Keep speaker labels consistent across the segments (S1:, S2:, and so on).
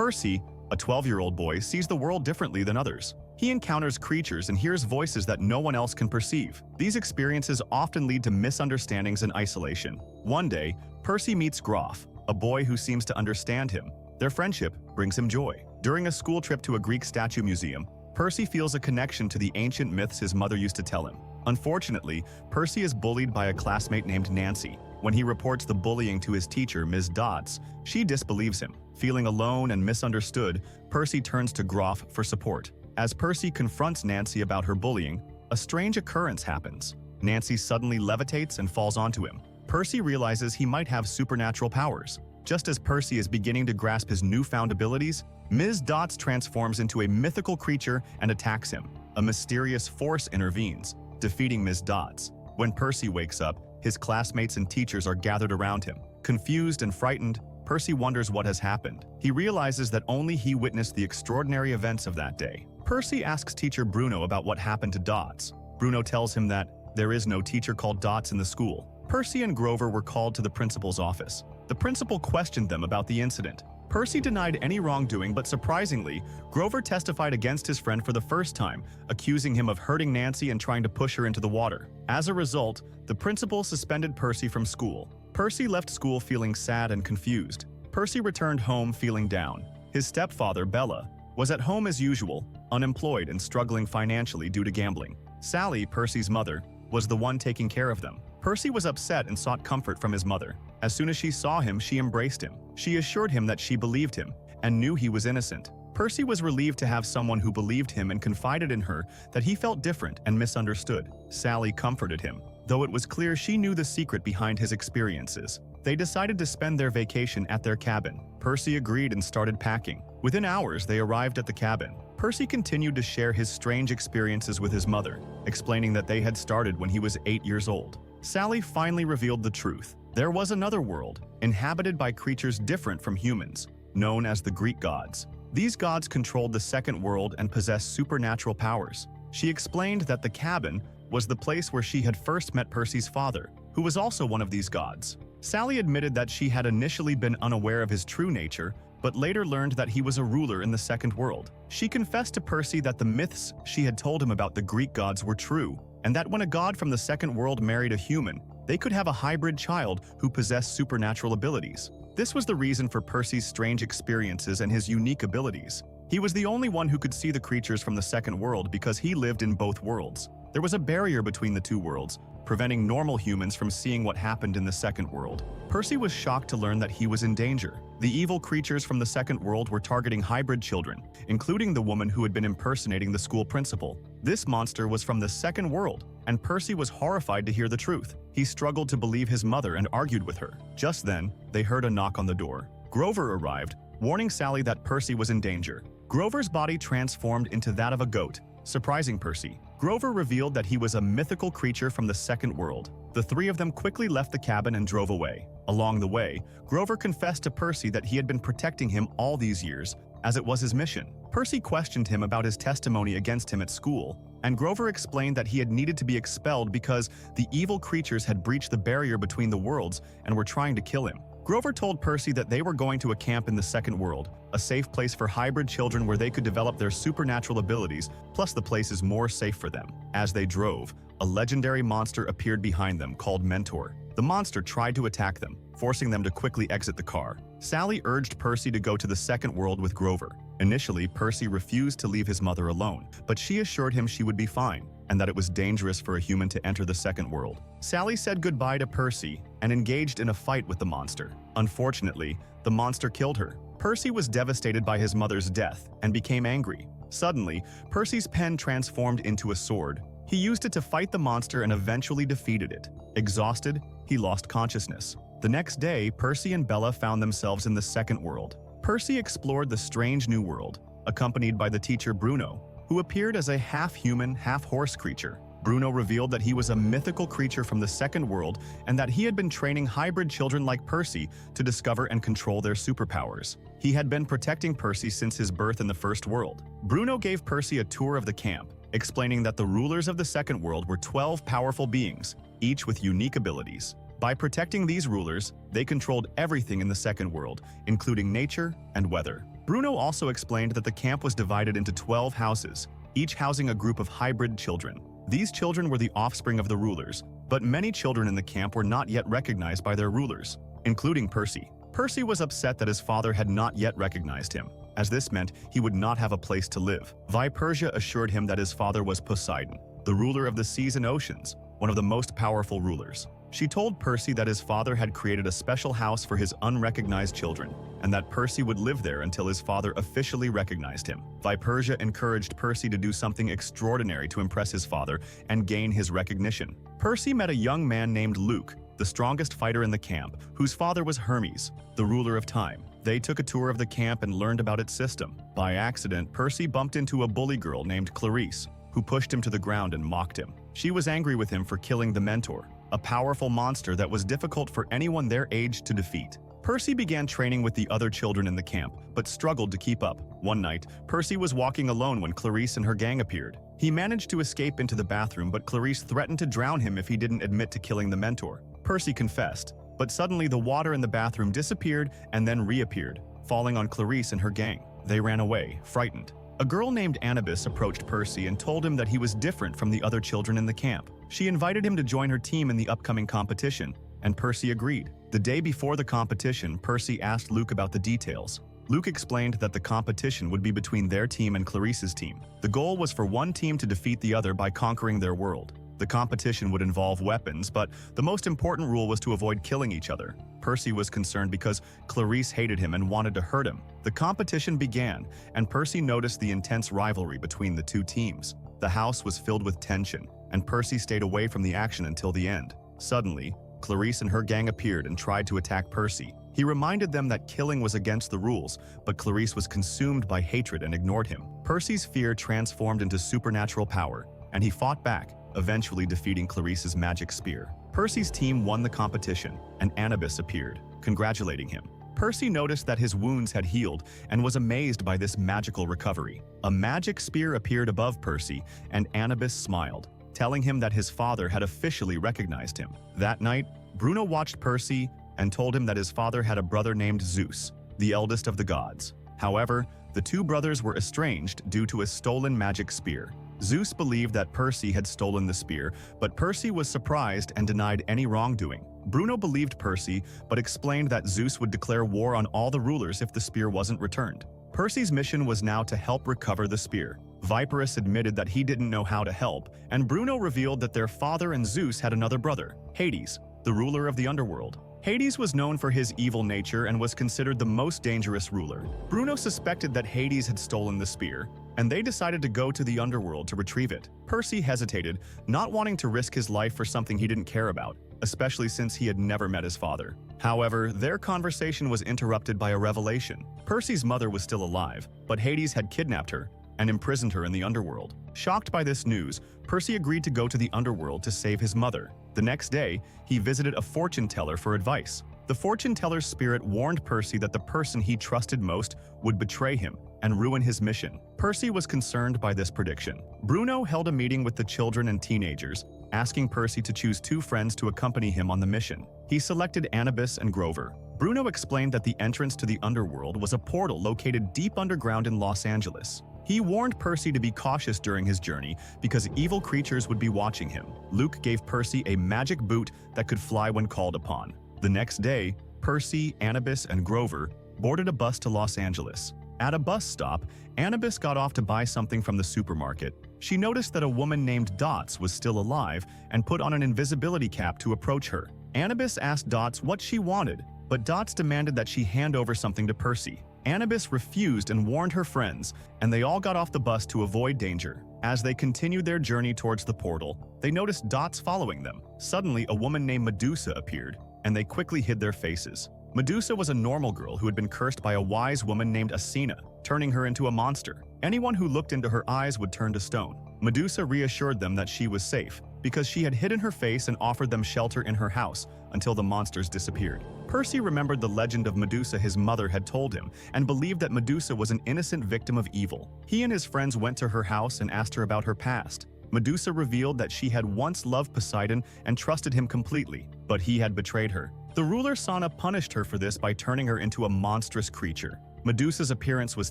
S1: Percy, a 12-year-old boy, sees the world differently than others. He encounters creatures and hears voices that no one else can perceive. These experiences often lead to misunderstandings and isolation. One day, Percy meets Groff, a boy who seems to understand him. Their friendship brings him joy. During a school trip to a Greek statue museum, Percy feels a connection to the ancient myths his mother used to tell him. Unfortunately, Percy is bullied by a classmate named Nancy. When he reports the bullying to his teacher, Ms. Dodds, she disbelieves him. Feeling alone and misunderstood, Percy turns to Groff for support. As Percy confronts Nancy about her bullying, a strange occurrence happens. Nancy suddenly levitates and falls onto him. Percy realizes he might have supernatural powers. Just as Percy is beginning to grasp his newfound abilities, Ms. Dodds transforms into a mythical creature and attacks him. A mysterious force intervenes, defeating Ms. Dodds. When Percy wakes up, his classmates and teachers are gathered around him. Confused and frightened, Percy wonders what has happened. He realizes that only he witnessed the extraordinary events of that day. Percy asks teacher Bruno about what happened to Dodds. Bruno tells him that there is no teacher called Dodds in the school. Percy and Grover were called to the principal's office. The principal questioned them about the incident. Percy denied any wrongdoing, but surprisingly, Grover testified against his friend for the first time, accusing him of hurting Nancy and trying to push her into the water. As a result, the principal suspended Percy from school. Percy left school feeling sad and confused. Percy returned home feeling down. His stepfather, Bella, was at home as usual, unemployed and struggling financially due to gambling. Sally, Percy's mother, was the one taking care of them. Percy was upset and sought comfort from his mother. As soon as she saw him, she embraced him. She assured him that she believed him and knew he was innocent. Percy was relieved to have someone who believed him and confided in her that he felt different and misunderstood. Sally comforted him, though it was clear she knew the secret behind his experiences. They decided to spend their vacation at their cabin. Percy agreed and started packing. Within hours, they arrived at the cabin. Percy continued to share his strange experiences with his mother, explaining that they had started when he was 8 years old. Sally finally revealed the truth. There was another world, inhabited by creatures different from humans, known as the Greek gods. These gods controlled the second world and possessed supernatural powers. She explained that the cabin was the place where she had first met Percy's father, who was also one of these gods. Sally admitted that she had initially been unaware of his true nature, but later learned that he was a ruler in the second world. She confessed to Percy that the myths she had told him about the Greek gods were true, and that when a god from the second world married a human, they could have a hybrid child who possessed supernatural abilities. This was the reason for Percy's strange experiences and his unique abilities. He was the only one who could see the creatures from the second world because he lived in both worlds. There was a barrier between the two worlds, preventing normal humans from seeing what happened in the second world. Percy was shocked to learn that he was in danger. The evil creatures from the second world were targeting hybrid children, including the woman who had been impersonating the school principal. This monster was from the second world, and Percy was horrified to hear the truth. He struggled to believe his mother and argued with her. Just then, they heard a knock on the door. Grover arrived, warning Sally that Percy was in danger. Grover's body transformed into that of a goat, surprising Percy. Grover revealed that he was a mythical creature from the second world. The three of them quickly left the cabin and drove away. Along the way, Grover confessed to Percy that he had been protecting him all these years, as it was his mission. Percy questioned him about his testimony against him at school, and Grover explained that he had needed to be expelled because the evil creatures had breached the barrier between the worlds and were trying to kill him. Grover told Percy that they were going to a camp in the second world, a safe place for hybrid children where they could develop their supernatural abilities, plus the place is more safe for them. As they drove, a legendary monster appeared behind them called Mentor. The monster tried to attack them, forcing them to quickly exit the car. Sally urged Percy to go to the second world with Grover. Initially, Percy refused to leave his mother alone, but she assured him she would be fine, and that it was dangerous for a human to enter the second world. Sally said goodbye to Percy and engaged in a fight with the monster. Unfortunately, the monster killed her. Percy was devastated by his mother's death and became angry. Suddenly, Percy's pen transformed into a sword. He used it to fight the monster and eventually defeated it. Exhausted, he lost consciousness. The next day, Percy and Bella found themselves in the second world. Percy explored the strange new world, accompanied by the teacher Bruno, who appeared as a half-human, half-horse creature. Bruno revealed that he was a mythical creature from the second world and that he had been training hybrid children like Percy to discover and control their superpowers. He had been protecting Percy since his birth in the first world. Bruno gave Percy a tour of the camp, explaining that the rulers of the second world were 12 powerful beings, each with unique abilities. By protecting these rulers, they controlled everything in the second world, including nature and weather. Bruno also explained that the camp was divided into 12 houses, each housing a group of hybrid children. These children were the offspring of the rulers, but many children in the camp were not yet recognized by their rulers, including Percy. Percy was upset that his father had not yet recognized him, as this meant he would not have a place to live. Persia assured him that his father was Poseidon, the ruler of the seas and oceans, one of the most powerful rulers. She told Percy that his father had created a special house for his unrecognized children, and that Percy would live there until his father officially recognized him. Persia encouraged Percy to do something extraordinary to impress his father and gain his recognition. Percy met a young man named Luke, the strongest fighter in the camp, whose father was Hermes, the ruler of time. They took a tour of the camp and learned about its system. By accident, Percy bumped into a bully girl named Clarice, who pushed him to the ground and mocked him. She was angry with him for killing the mentor, a powerful monster that was difficult for anyone their age to defeat. Percy began training with the other children in the camp, but struggled to keep up. One night, Percy was walking alone when Clarice and her gang appeared. He managed to escape into the bathroom, but Clarice threatened to drown him if he didn't admit to killing the mentor. Percy confessed, but suddenly the water in the bathroom disappeared and then reappeared, falling on Clarice and her gang. They ran away, frightened. A girl named Anubis approached Percy and told him that he was different from the other children in the camp. She invited him to join her team in the upcoming competition, and Percy agreed. The day before the competition, Percy asked Luke about the details. Luke explained that the competition would be between their team and Clarice's team. The goal was for one team to defeat the other by conquering their world. The competition would involve weapons, but the most important rule was to avoid killing each other. Percy was concerned because Clarice hated him and wanted to hurt him. The competition began, and Percy noticed the intense rivalry between the two teams. The house was filled with tension, and Percy stayed away from the action until the end. Suddenly, Clarice and her gang appeared and tried to attack Percy. He reminded them that killing was against the rules, but Clarice was consumed by hatred and ignored him. Percy's fear transformed into supernatural power, and he fought back, eventually defeating Clarice's magic spear. Percy's team won the competition, and Anubis appeared, congratulating him. Percy noticed that his wounds had healed and was amazed by this magical recovery. A magic spear appeared above Percy, and Anubis smiled, telling him that his father had officially recognized him. That night, Bruno watched Percy and told him that his father had a brother named Zeus, the eldest of the gods. However, the two brothers were estranged due to a stolen magic spear. Zeus believed that Percy had stolen the spear, but Percy was surprised and denied any wrongdoing. Bruno believed Percy, but explained that Zeus would declare war on all the rulers if the spear wasn't returned. Percy's mission was now to help recover the spear. Viperus admitted that he didn't know how to help, and Bruno revealed that their father and Zeus had another brother, Hades, the ruler of the underworld. Hades was known for his evil nature and was considered the most dangerous ruler. Bruno suspected that Hades had stolen the spear, and they decided to go to the underworld to retrieve it. Percy hesitated, not wanting to risk his life for something he didn't care about, especially since he had never met his father. However, their conversation was interrupted by a revelation. Percy's mother was still alive, but Hades had kidnapped her and imprisoned her in the underworld. Shocked by this news, Percy agreed to go to the underworld to save his mother. The next day, he visited a fortune teller for advice. The fortune teller's spirit warned Percy that the person he trusted most would betray him and ruin his mission. Percy was concerned by this prediction. Bruno held a meeting with the children and teenagers, asking Percy to choose two friends to accompany him on the mission. He selected Anubis and Grover. Bruno explained that the entrance to the underworld was a portal located deep underground in Los Angeles. He warned Percy to be cautious during his journey because evil creatures would be watching him. Luke gave Percy a magic boot that could fly when called upon. The next day, Percy, Anubis, and Grover boarded a bus to Los Angeles. At a bus stop, Anubis got off to buy something from the supermarket. She noticed that a woman named Dots was still alive and put on an invisibility cap to approach her. Anubis asked Dots what she wanted, but Dots demanded that she hand over something to Percy. Anubis refused and warned her friends, and they all got off the bus to avoid danger. As they continued their journey towards the portal, they noticed Dots following them. Suddenly, a woman named Medusa appeared, and they quickly hid their faces. Medusa was a normal girl who had been cursed by a wise woman named Athena, turning her into a monster. Anyone who looked into her eyes would turn to stone. Medusa reassured them that she was safe, because she had hidden her face and offered them shelter in her house until the monsters disappeared. Percy remembered the legend of Medusa his mother had told him and believed that Medusa was an innocent victim of evil. He and his friends went to her house and asked her about her past. Medusa revealed that she had once loved Poseidon and trusted him completely, but he had betrayed her. The ruler Sana punished her for this by turning her into a monstrous creature. Medusa's appearance was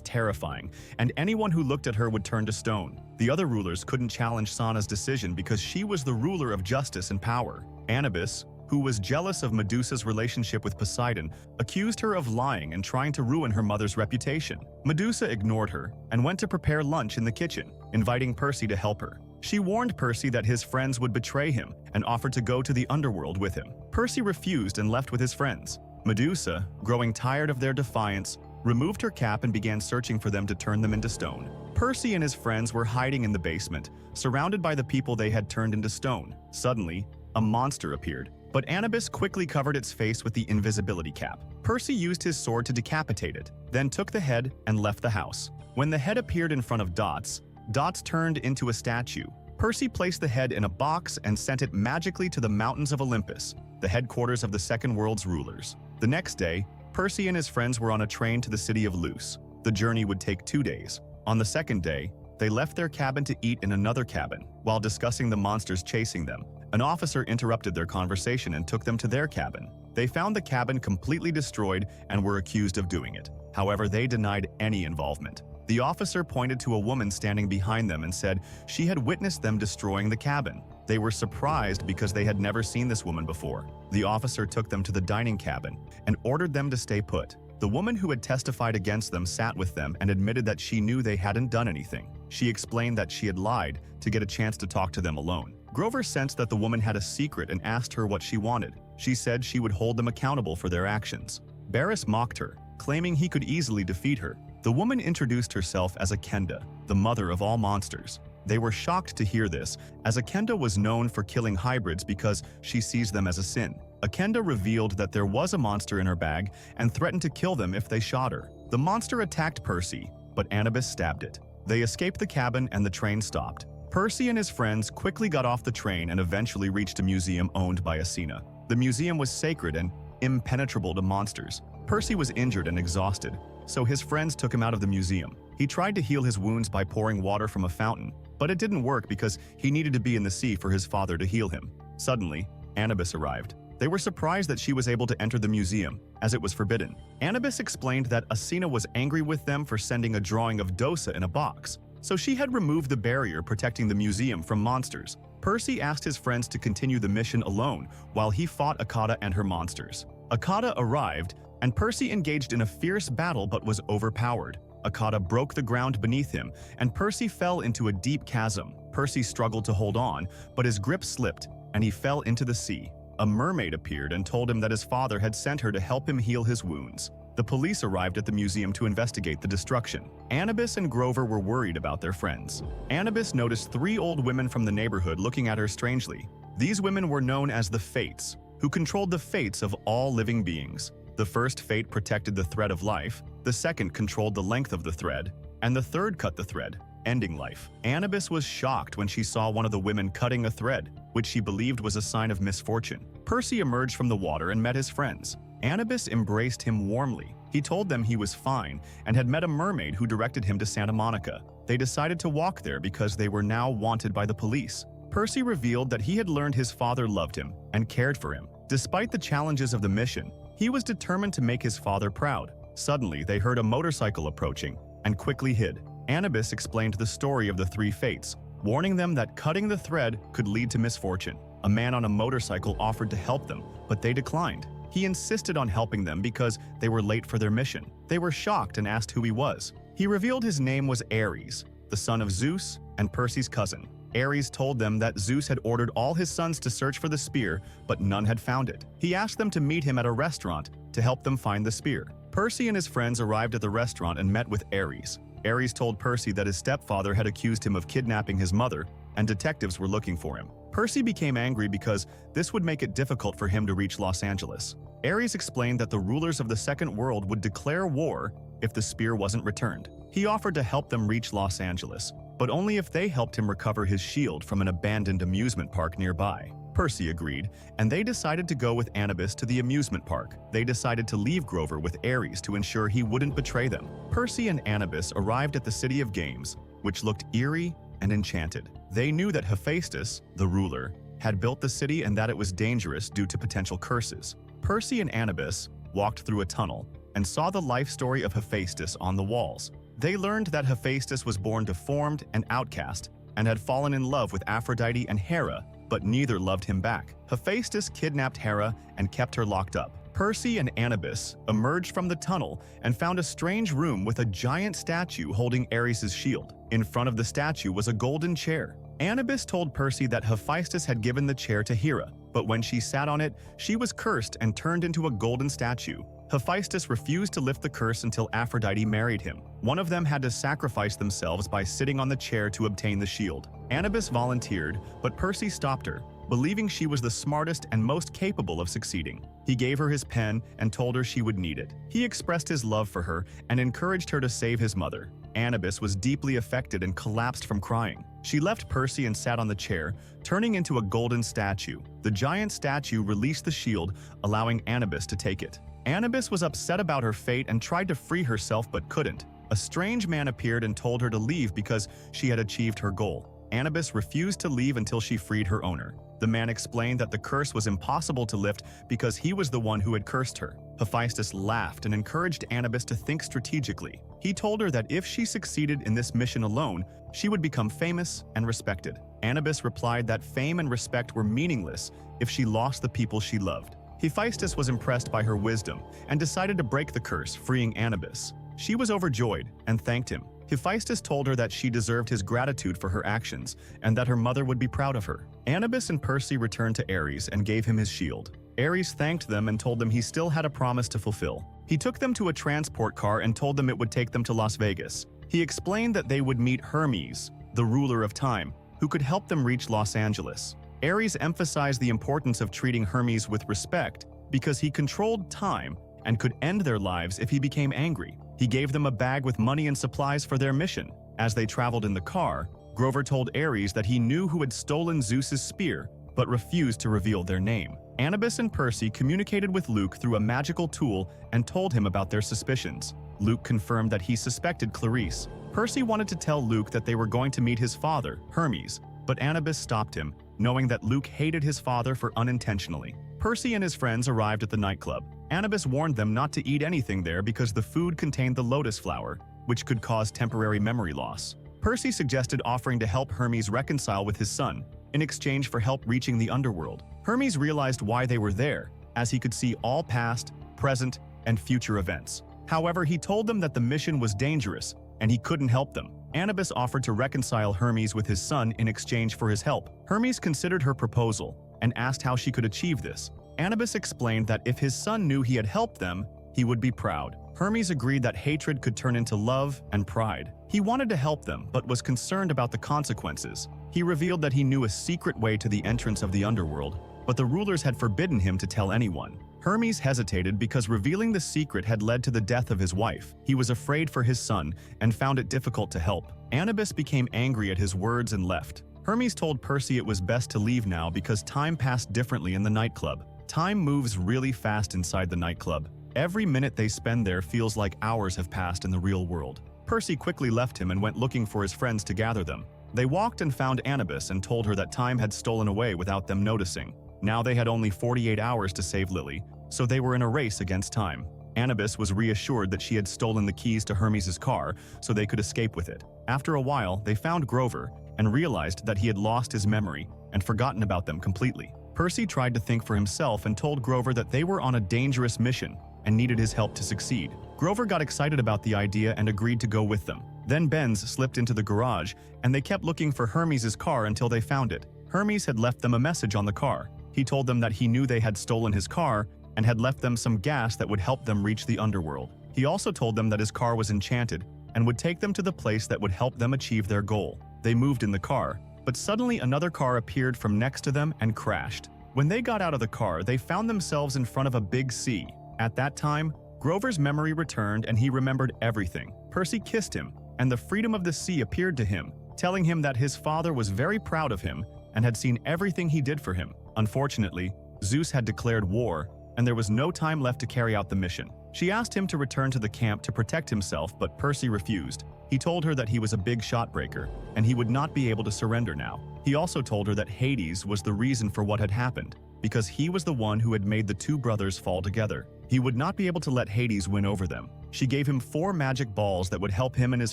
S1: terrifying, and anyone who looked at her would turn to stone. The other rulers couldn't challenge Sana's decision because she was the ruler of justice and power. Anubis, who was jealous of Medusa's relationship with Poseidon, accused her of lying and trying to ruin her mother's reputation. Medusa ignored her and went to prepare lunch in the kitchen, inviting Percy to help her. She warned Percy that his friends would betray him and offered to go to the underworld with him. Percy refused and left with his friends. Medusa, growing tired of their defiance, removed her cap and began searching for them to turn them into stone. Percy and his friends were hiding in the basement, surrounded by the people they had turned into stone. Suddenly, a monster appeared, but Anubis quickly covered its face with the invisibility cap. Percy used his sword to decapitate it, then took the head and left the house. When the head appeared in front of Dots, Dots turned into a statue. Percy placed the head in a box and sent it magically to the mountains of Olympus, the headquarters of the Second World's rulers. The next day, Percy and his friends were on a train to the city of Luz. The journey would take 2 days. On the second day, they left their cabin to eat in another cabin. While discussing the monsters chasing them, an officer interrupted their conversation and took them to their cabin. They found the cabin completely destroyed and were accused of doing it. However, they denied any involvement. The officer pointed to a woman standing behind them and said she had witnessed them destroying the cabin. They were surprised because they had never seen this woman before. The officer took them to the dining cabin and ordered them to stay put. The woman who had testified against them sat with them and admitted that she knew they hadn't done anything. She explained that she had lied to get a chance to talk to them alone. Grover sensed that the woman had a secret and asked her what she wanted. She said she would hold them accountable for their actions. Barris mocked her, claiming he could easily defeat her. The woman introduced herself as Akenda, the mother of all monsters. They were shocked to hear this, as Akenda was known for killing hybrids because she sees them as a sin. Akenda revealed that there was a monster in her bag and threatened to kill them if they shot her. The monster attacked Percy, but Anubis stabbed it. They escaped the cabin and the train stopped. Percy and his friends quickly got off the train and eventually reached a museum owned by Athena. The museum was sacred and impenetrable to monsters. Percy was injured and exhausted, so his friends took him out of the museum. He tried to heal his wounds by pouring water from a fountain, but it didn't work because he needed to be in the sea for his father to heal him. Suddenly, Anubis arrived. They were surprised that she was able to enter the museum, as it was forbidden. Anubis explained that Athena was angry with them for sending a drawing of Dosa in a box, so she had removed the barrier protecting the museum from monsters. Percy asked his friends to continue the mission alone while he fought Akata and her monsters. Akata arrived, and Percy engaged in a fierce battle but was overpowered. Akata broke the ground beneath him, and Percy fell into a deep chasm. Percy struggled to hold on, but his grip slipped, and he fell into the sea. A mermaid appeared and told him that his father had sent her to help him heal his wounds. The police arrived at the museum to investigate the destruction. Anubis and Grover were worried about their friends. Anubis noticed 3 old women from the neighborhood looking at her strangely. These women were known as the Fates, who controlled the fates of all living beings. The first fate protected the thread of life, the second controlled the length of the thread, and the third cut the thread, ending life. Anubis was shocked when she saw one of the women cutting a thread, which she believed was a sign of misfortune. Percy emerged from the water and met his friends. Anubis embraced him warmly. He told them he was fine and had met a mermaid who directed him to Santa Monica. They decided to walk there because they were now wanted by the police. Percy revealed that he had learned his father loved him and cared for him. Despite the challenges of the mission, he was determined to make his father proud. Suddenly, they heard a motorcycle approaching and quickly hid. Anubis explained the story of the 3 fates, warning them that cutting the thread could lead to misfortune. A man on a motorcycle offered to help them, but they declined. He insisted on helping them because they were late for their mission. They were shocked and asked who he was. He revealed his name was Ares, the son of Zeus and Percy's cousin. Ares told them that Zeus had ordered all his sons to search for the spear, but none had found it. He asked them to meet him at a restaurant to help them find the spear. Percy and his friends arrived at the restaurant and met with Ares. Ares told Percy that his stepfather had accused him of kidnapping his mother, and detectives were looking for him. Percy became angry because this would make it difficult for him to reach Los Angeles. Ares explained that the rulers of the Second World would declare war if the spear wasn't returned. He offered to help them reach Los Angeles, but only if they helped him recover his shield from an abandoned amusement park nearby. Percy agreed, and they decided to go with Anubis to the amusement park. They decided to leave Grover with Ares to ensure he wouldn't betray them. Percy and Anubis arrived at the City of Games, which looked eerie and enchanted. They knew that Hephaestus, the ruler, had built the city and that it was dangerous due to potential curses. Percy and Anubis walked through a tunnel, and saw the life story of Hephaestus on the walls. They learned that Hephaestus was born deformed and outcast and had fallen in love with Aphrodite and Hera, but neither loved him back. Hephaestus kidnapped Hera and kept her locked up. Percy and Anubis emerged from the tunnel and found a strange room with a giant statue holding Ares' shield. In front of the statue was a golden chair. Anubis told Percy that Hephaestus had given the chair to Hera, but when she sat on it, she was cursed and turned into a golden statue. Hephaestus refused to lift the curse until Aphrodite married him. One of them had to sacrifice themselves by sitting on the chair to obtain the shield. Anubis volunteered, but Percy stopped her, believing she was the smartest and most capable of succeeding. He gave her his pen and told her she would need it. He expressed his love for her and encouraged her to save his mother. Anubis was deeply affected and collapsed from crying. She left Percy and sat on the chair, turning into a golden statue. The giant statue released the shield, allowing Anubis to take it. Anubis was upset about her fate and tried to free herself but couldn't. A strange man appeared and told her to leave because she had achieved her goal. Anubis refused to leave until she freed her owner. The man explained that the curse was impossible to lift because he was the one who had cursed her. Hephaestus laughed and encouraged Anubis to think strategically. He told her that if she succeeded in this mission alone, she would become famous and respected. Anubis replied that fame and respect were meaningless if she lost the people she loved. Hephaestus was impressed by her wisdom and decided to break the curse, freeing Anubis. She was overjoyed and thanked him. Hephaestus told her that she deserved his gratitude for her actions and that her mother would be proud of her. Anubis and Percy returned to Ares and gave him his shield. Ares thanked them and told them he still had a promise to fulfill. He took them to a transport car and told them it would take them to Las Vegas. He explained that they would meet Hermes, the ruler of time, who could help them reach Los Angeles. Ares emphasized the importance of treating Hermes with respect because he controlled time and could end their lives if he became angry. He gave them a bag with money and supplies for their mission. As they traveled in the car, Grover told Ares that he knew who had stolen Zeus's spear, but refused to reveal their name. Anubis and Percy communicated with Luke through a magical tool and told him about their suspicions. Luke confirmed that he suspected Clarice. Percy wanted to tell Luke that they were going to meet his father, Hermes, but Anubis stopped him, knowing that Luke hated his father for unintentionally. Percy and his friends arrived at the nightclub. Anubis warned them not to eat anything there because the food contained the lotus flower, which could cause temporary memory loss. Percy suggested offering to help Hermes reconcile with his son, in exchange for help reaching the underworld. Hermes realized why they were there, as he could see all past, present, and future events. However, he told them that the mission was dangerous, and he couldn't help them. Anubis offered to reconcile Hermes with his son in exchange for his help. Hermes considered her proposal and asked how she could achieve this. Anubis explained that if his son knew he had helped them, he would be proud. Hermes agreed that hatred could turn into love and pride. He wanted to help them, but was concerned about the consequences. He revealed that he knew a secret way to the entrance of the underworld, but the rulers had forbidden him to tell anyone. Hermes hesitated because revealing the secret had led to the death of his wife. He was afraid for his son and found it difficult to help. Anubis became angry at his words and left. Hermes told Percy it was best to leave now because time passed differently in the nightclub. Time moves really fast inside the nightclub. Every minute they spend there feels like hours have passed in the real world. Percy quickly left him and went looking for his friends to gather them. They walked and found Anubis and told her that time had stolen away without them noticing. Now they had only 48 hours to save Lily, so they were in a race against time. Anubis was reassured that she had stolen the keys to Hermes' car so they could escape with it. After a while, they found Grover and realized that he had lost his memory and forgotten about them completely. Percy tried to think for himself and told Grover that they were on a dangerous mission and needed his help to succeed. Grover got excited about the idea and agreed to go with them. Then Benz slipped into the garage, and they kept looking for Hermes' car until they found it. Hermes had left them a message on the car. He told them that he knew they had stolen his car and had left them some gas that would help them reach the underworld. He also told them that his car was enchanted and would take them to the place that would help them achieve their goal. They moved in the car, but suddenly another car appeared from next to them and crashed. When they got out of the car, they found themselves in front of a big sea. At that time, Grover's memory returned and he remembered everything. Percy kissed him, and the freedom of the sea appeared to him, telling him that his father was very proud of him and had seen everything he did for him. Unfortunately, Zeus had declared war, and there was no time left to carry out the mission. She asked him to return to the camp to protect himself, but Percy refused. He told her that he was a big shot breaker, and he would not be able to surrender now. He also told her that Hades was the reason for what had happened. because he was the one who had made the two brothers fall together. He would not be able to let Hades win over them. She gave him 4 magic balls that would help him and his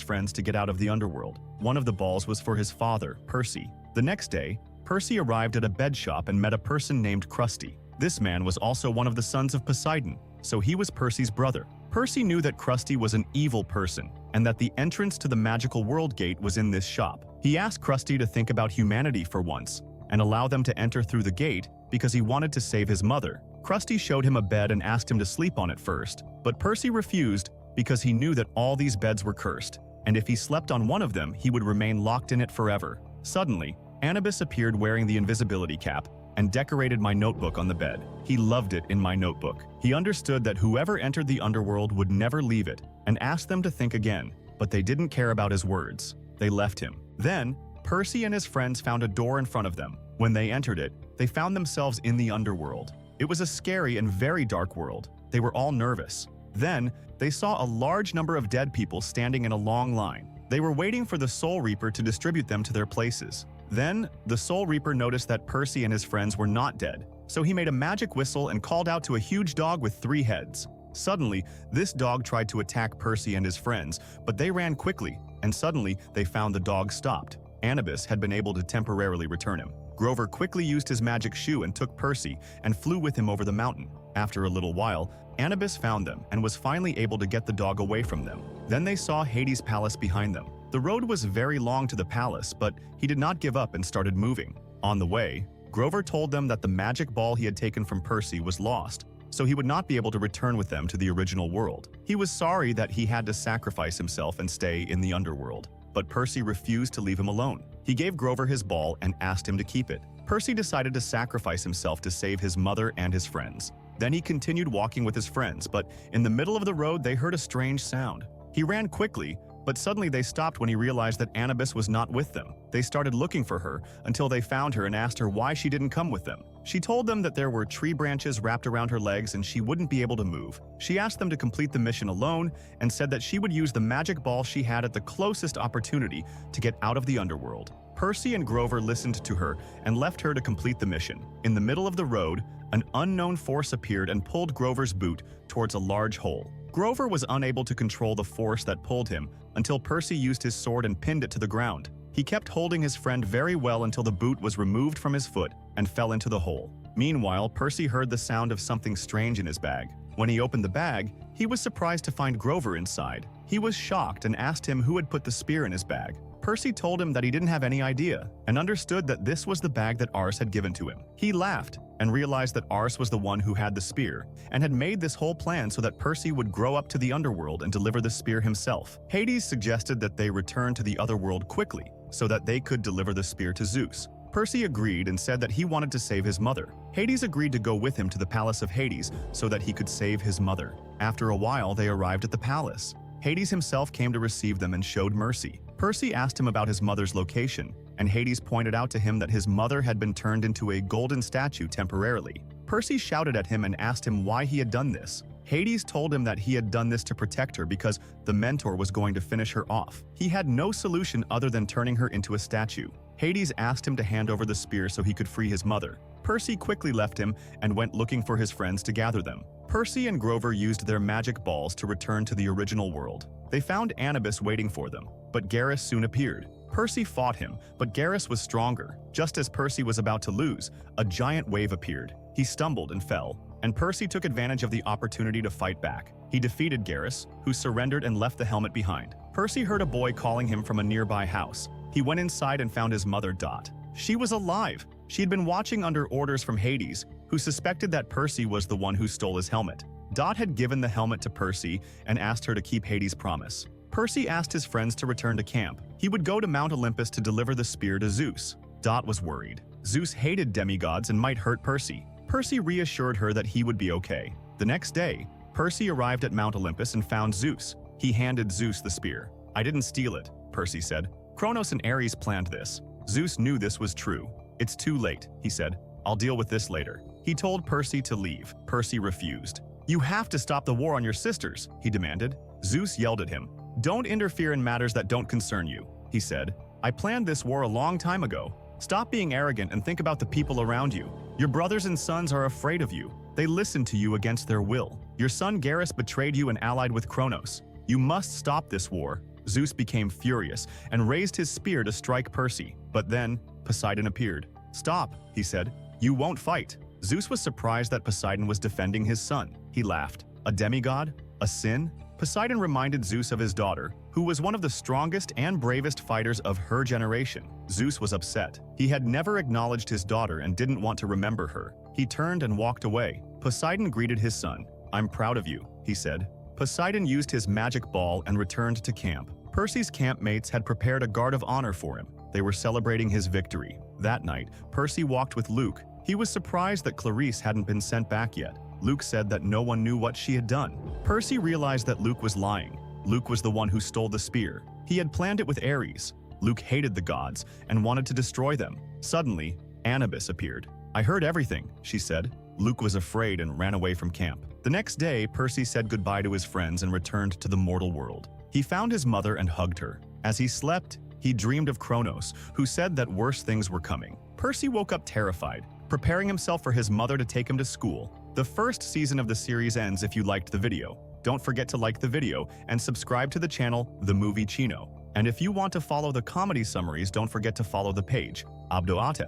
S1: friends to get out of the underworld. One of the balls was for his father, Percy. The next day, Percy arrived at a bed shop and met a person named Krusty. This man was also one of the sons of Poseidon, so he was Percy's brother. Percy knew that Krusty was an evil person and that the entrance to the magical world gate was in this shop. He asked Krusty to think about humanity for once and allow them to enter through the gate because he wanted to save his mother. Krusty showed him a bed and asked him to sleep on it first, but Percy refused because he knew that all these beds were cursed, and if he slept on one of them, he would remain locked in it forever. Suddenly, Anubis appeared wearing the invisibility cap and decorated my notebook on the bed. He loved it in my notebook. He understood that whoever entered the underworld would never leave it and asked them to think again, but they didn't care about his words. They left him. Then, Percy and his friends found a door in front of them. When they entered it, they found themselves in the underworld. It was a scary and very dark world. They were all nervous. Then, they saw a large number of dead people standing in a long line. They were waiting for the Soul Reaper to distribute them to their places. Then, the Soul Reaper noticed that Percy and his friends were not dead, so he made a magic whistle and called out to a huge dog with 3 heads. Suddenly, this dog tried to attack Percy and his friends, but they ran quickly, and suddenly they found the dog stopped. Anubis had been able to temporarily return him. Grover quickly used his magic shoe and took Percy and flew with him over the mountain. After a little while, Anubis found them and was finally able to get the dog away from them. Then they saw Hades' palace behind them. The road was very long to the palace, but he did not give up and started moving. On the way, Grover told them that the magic ball he had taken from Percy was lost, so he would not be able to return with them to the original world. He was sorry that he had to sacrifice himself and stay in the underworld, but Percy refused to leave him alone. He gave Grover his ball and asked him to keep it. Percy decided to sacrifice himself to save his mother and his friends. Then he continued walking with his friends, but in the middle of the road they heard a strange sound. He ran quickly, but suddenly they stopped when he realized that Anubis was not with them. They started looking for her until they found her and asked her why she didn't come with them. She told them that there were tree branches wrapped around her legs and she wouldn't be able to move. She asked them to complete the mission alone and said that she would use the magic ball she had at the closest opportunity to get out of the underworld. Percy and Grover listened to her and left her to complete the mission. In the middle of the road, an unknown force appeared and pulled Grover's boot towards a large hole. Grover was unable to control the force that pulled him until Percy used his sword and pinned it to the ground. He kept holding his friend very well until the boot was removed from his foot and fell into the hole. Meanwhile, Percy heard the sound of something strange in his bag. When he opened the bag, he was surprised to find Grover inside. He was shocked and asked him who had put the spear in his bag. Percy told him that he didn't have any idea and understood that this was the bag that Ars had given to him. He laughed and realized that Ars was the one who had the spear and had made this whole plan so that Percy would grow up to the underworld and deliver the spear himself. Hades suggested that they return to the otherworld quickly so that they could deliver the spear to Zeus. Percy agreed and said that he wanted to save his mother. Hades agreed to go with him to the palace of Hades so that he could save his mother. After a while, they arrived at the palace. Hades himself came to receive them and showed mercy. Percy asked him about his mother's location, and Hades pointed out to him that his mother had been turned into a golden statue temporarily. Percy shouted at him and asked him why he had done this. Hades told him that he had done this to protect her because the mentor was going to finish her off. He had no solution other than turning her into a statue. Hades asked him to hand over the spear so he could free his mother. Percy quickly left him and went looking for his friends to gather them. Percy and Grover used their magic balls to return to the original world. They found Anubis waiting for them, but Garrus soon appeared. Percy fought him, but Garrus was stronger. Just as Percy was about to lose, a giant wave appeared. He stumbled and fell, and Percy took advantage of the opportunity to fight back. He defeated Garrus, who surrendered and left the helmet behind. Percy heard a boy calling him from a nearby house. He went inside and found his mother, Dot. She was alive. She had been watching under orders from Hades, who suspected that Percy was the one who stole his helmet. Dot had given the helmet to Percy and asked her to keep Hades' promise. Percy asked his friends to return to camp. He would go to Mount Olympus to deliver the spear to Zeus. Dot was worried. Zeus hated demigods and might hurt Percy. Percy reassured her that he would be okay. The next day, Percy arrived at Mount Olympus and found Zeus. He handed Zeus the spear. "I didn't steal it," Percy said. "Kronos and Ares planned this." Zeus knew this was true. "It's too late," he said. "I'll deal with this later." He told Percy to leave. Percy refused. "You have to stop the war on your sisters," he demanded. Zeus yelled at him. "Don't interfere in matters that don't concern you," he said. "I planned this war a long time ago. Stop being arrogant and think about the people around you." Your brothers and sons are afraid of you. They listen to you against their will. Your son Garrus betrayed you and allied with Kronos. You must stop this war." Zeus became furious and raised his spear to strike Percy. But then, Poseidon appeared. "Stop," he said. "You won't fight." Zeus was surprised that Poseidon was defending his son. He laughed. A demigod? A sin? Poseidon reminded Zeus of his daughter, who was one of the strongest and bravest fighters of her generation. Zeus was upset. He had never acknowledged his daughter and didn't want to remember her. He turned and walked away. Poseidon greeted his son. "I'm proud of you," he said. Poseidon used his magic ball and returned to camp. Percy's campmates had prepared a guard of honor for him. They were celebrating his victory. That night, Percy walked with Luke. He was surprised that Clarice hadn't been sent back yet. Luke said that no one knew what she had done. Percy realized that Luke was lying. Luke was the one who stole the spear. He had planned it with Ares. Luke hated the gods and wanted to destroy them. Suddenly, Anubis appeared. "I heard everything," she said. Luke was afraid and ran away from camp. The next day, Percy said goodbye to his friends and returned to the mortal world. He found his mother and hugged her. As he slept, he dreamed of Kronos, who said that worse things were coming. Percy woke up terrified, preparing himself for his mother to take him to school. The first season of the series ends if you liked the video. Don't forget to like the video and subscribe to the channel, The Movie Chino. And if you want to follow the comedy summaries, don't forget to follow the page, Abdoate.